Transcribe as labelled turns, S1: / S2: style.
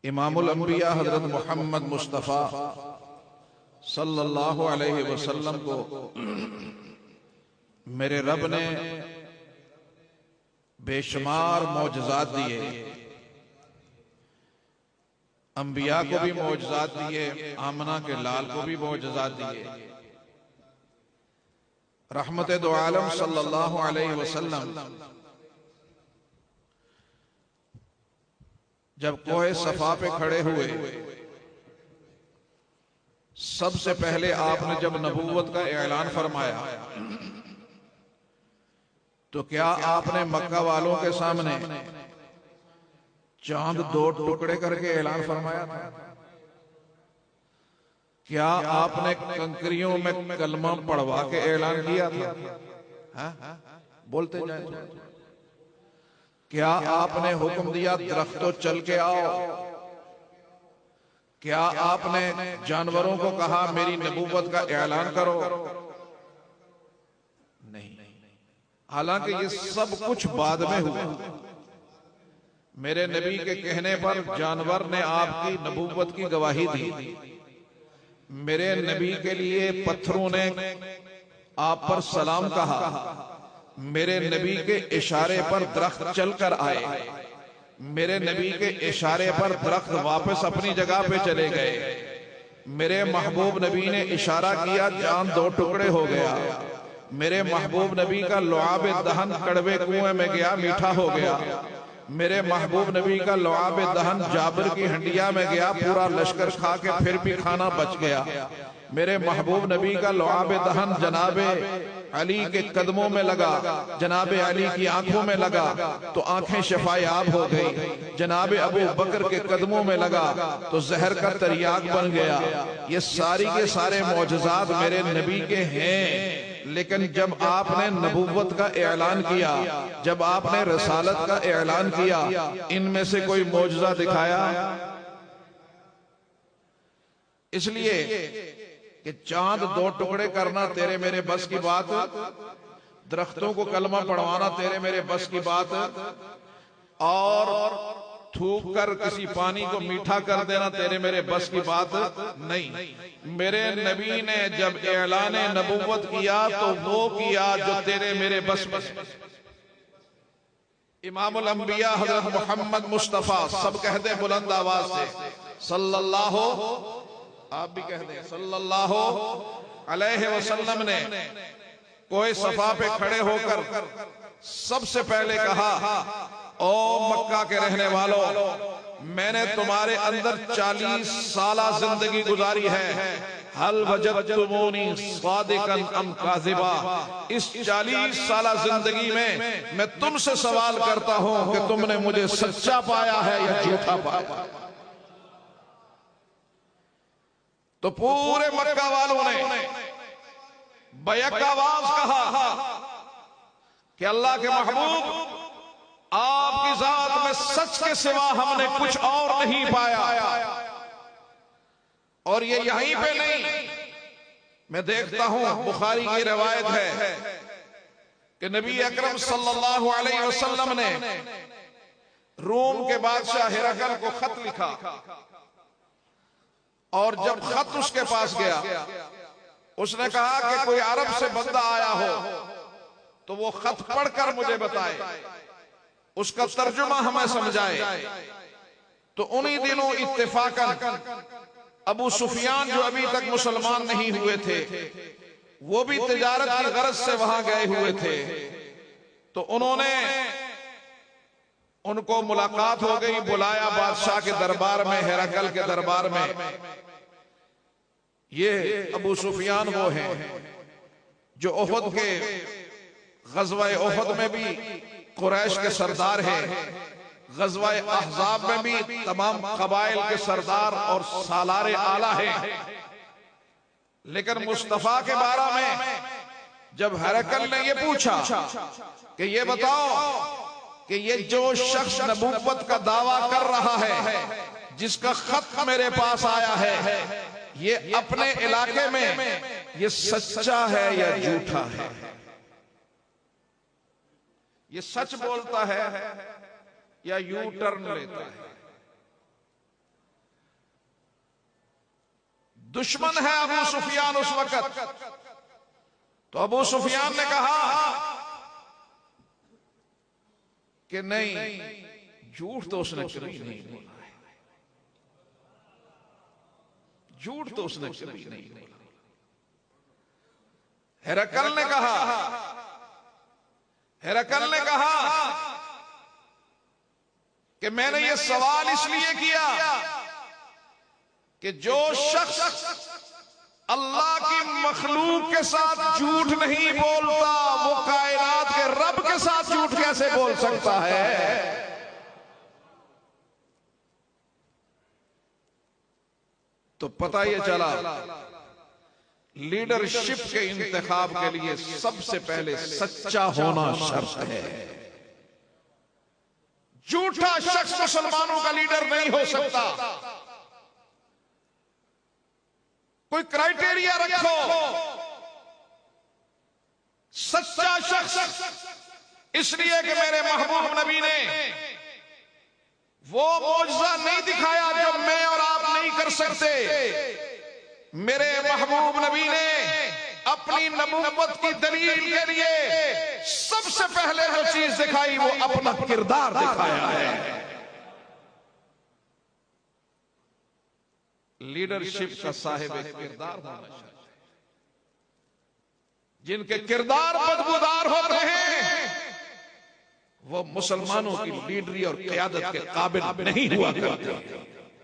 S1: امام الانبیاء حضرت محمد مصطفیٰ صلی اللہ علیہ وسلم کو میرے رب نے بے شمار معجزات دیے، انبیاء کو بھی معجزات دیے، آمنہ کے لال کو بھی معجزات دیے۔ رحمت دو عالم صلی اللہ علیہ وسلم جب کوہ صفا پہ کھڑے ہوئے، سب سے پہلے آپ نے جب نبوت کا اعلان فرمایا تو کیا آپ نے مکہ والوں کے سامنے چاند دو ٹکڑے کر کے اعلان فرمایا تھا؟ کیا آپ نے کنکریوں میں کلمہ پڑھوا کے اعلان کیا تھا؟ بولتے جائیں۔ کیا آپ نے حکم دیا درختوں چل کے آؤ؟ کیا آپ نے جانوروں کو کہا میری نبوت کا اعلان کرو؟ نہیں۔ حالانکہ یہ سب کچھ بعد میں ہوا۔ میرے نبی کے کہنے پر جانور نے آپ کی نبوت کی گواہی دی، میرے نبی کے لیے پتھروں نے آپ پر سلام کہا، میرے نبی کے اشارے پر درخت چل کر آئے، میرے نبی کے اشارے پر درخت واپس اپنی جگہ پہ چلے گئے، میرے محبوب نبی نے اشارہ کیا چاند دو ٹکڑے ہو گیا، میرے محبوب نبی کا لعاب دہن کڑوے کنویں میں گیا میٹھا ہو گیا، میرے محبوب نبی کا لعاب دہن جابر کی ہنڈیا میں گیا پورا لشکر کھا کے پھر بھی کھانا بچ گیا، میرے محبوب نبی کا لعاب دہن جناب علی کے قدموں میں لگا، جناب علی کی آنکھوں میں لگا تو آنکھیں شفایاب ہو گئی، جناب ابو بکر کے قدموں میں لگا تو زہر کا تریاق بن گیا۔ یہ ساری کے سارے معجزات میرے نبی کے ہیں، لیکن جب آپ نے نبوت کا اعلان کیا، جب آپ نے رسالت کا اعلان کیا، ان میں سے کوئی معجزہ دکھایا؟ اس لیے کہ چاند دو ٹکڑے کرنا تیرے میرے بس کی بات، درختوں کو کلمہ پڑھوانا تیرے میرے بس کی بات، اور تھوک کر کسی پانی کو میٹھا کر دینا تیرے میرے بس کی بات نہیں۔ میرے نبی نے جب اعلان نبوت کیا تو وہ کیا جو تیرے میرے بس میں۔ امام الانبیاء حضرت محمد مصطفیٰ، سب کہہ دیں بلند آواز سے، صلی اللہ، آپ بھی کہہ دیں صلی اللہ علیہ وسلم نے کوہ صفا پہ کھڑے ہو کر سب سے پہلے کہا، او مکہ کے رہنے والوں، میں نے تمہارے اندر 40 سالہ زندگی گزاری ہے، حل وجدتمونی صادقا ام کاذبا، اس 40 سالہ زندگی میں تم سے سوال کرتا ہوں کہ تم نے مجھے سچا پایا ہے یا جھوٹا پایا؟ تو پورے مکہ والوں نے بیک آواز کہا کہ اللہ کے محبوب، آپ کی ذات میں سچ کے سوا ہم نے کچھ اور نہیں پایا۔ اور یہ یہیں پہ نہیں، میں دیکھتا ہوں بخاری کی روایت ہے کہ نبی اکرم صلی اللہ علیہ وسلم نے روم کے بادشاہ ہرقل کو خط لکھا، اور جب خط اس کے پاس گیا اس نے کہا کہ کوئی عرب سے بندہ آیا ہو تو وہ خط پڑھ کر مجھے بتائے، اس کا ترجمہ ہمیں سمجھائے۔ تو انہی دنوں اتفاقاً ابو سفیان جو ابھی تک مسلمان نہیں ہوئے تھے، وہ بھی تجارت کی غرض سے وہاں گئے ہوئے تھے، تو انہوں نے ان کو ملاقات ہو گئی، بلایا بادشاہ کے دربار میں، ہرقل کے دربار میں۔ یہ ابو سفیان وہ ہیں جو احد کے غزوہ احد میں بھی قریش کے سردار ہیں، غزوہ احزاب میں بھی تمام قبائل کے سردار اور سالار اعلیٰ ہیں۔ لیکن مصطفیٰ کے بارے میں جب ہرقل نے یہ پوچھا کہ یہ بتاؤ کہ یہ جو شخص نبوت کا دعویٰ کر رہا ہے، جس کا خط میرے پاس آیا ہے، یہ اپنے علاقے میں یہ سچا ہے یا جھوٹا ہے؟ یہ سچ بولتا ہے یا یو ٹرن لیتا ہے؟ دشمن ہے ابو سفیان اس وقت. تو ابو سفیان نے کہا کہ نہیں، جھوٹ تو اس نے کبھی نہیں بولا ہے، جھوٹ تو اس نے کبھی نہیں بولا. ہرقل نے کہا کہ میں نے یہ سوال اس لیے کیا کہ جو شخص اللہ کی مخلوق کے ساتھ جھوٹ نہیں بولتا وہ کائنات کے رب کے ساتھ جھوٹ کیسے بول سکتا ہے؟ تو پتہ یہ چلا لیڈرشپ کے انتخاب کے لیے سب سے پہلے سچا ہونا شرط ہے. جھوٹا شخص مسلمانوں کا لیڈر نہیں ہو سکتا. کوئی کرائیٹیریا رکھو. سچا شخص اس لیے کہ میرے محبوب نبی نے وہ معجزہ نہیں دکھایا جو میں اور آپ نہیں کر سکتے. میرے محبوب نبی نے اپنی نبوت کی دلیل کے لیے سب سے پہلے جو چیز دکھائی وہ اپنا کردار دکھایا ہے. لیڈرشپ کا صاحب کردار ہونا چاہیے. جن کے کردار بدبودار ہوتے ہیں وہ مسلمانوں کی لیڈری اور قیادت کے قابل نہیں ہوا کرتے.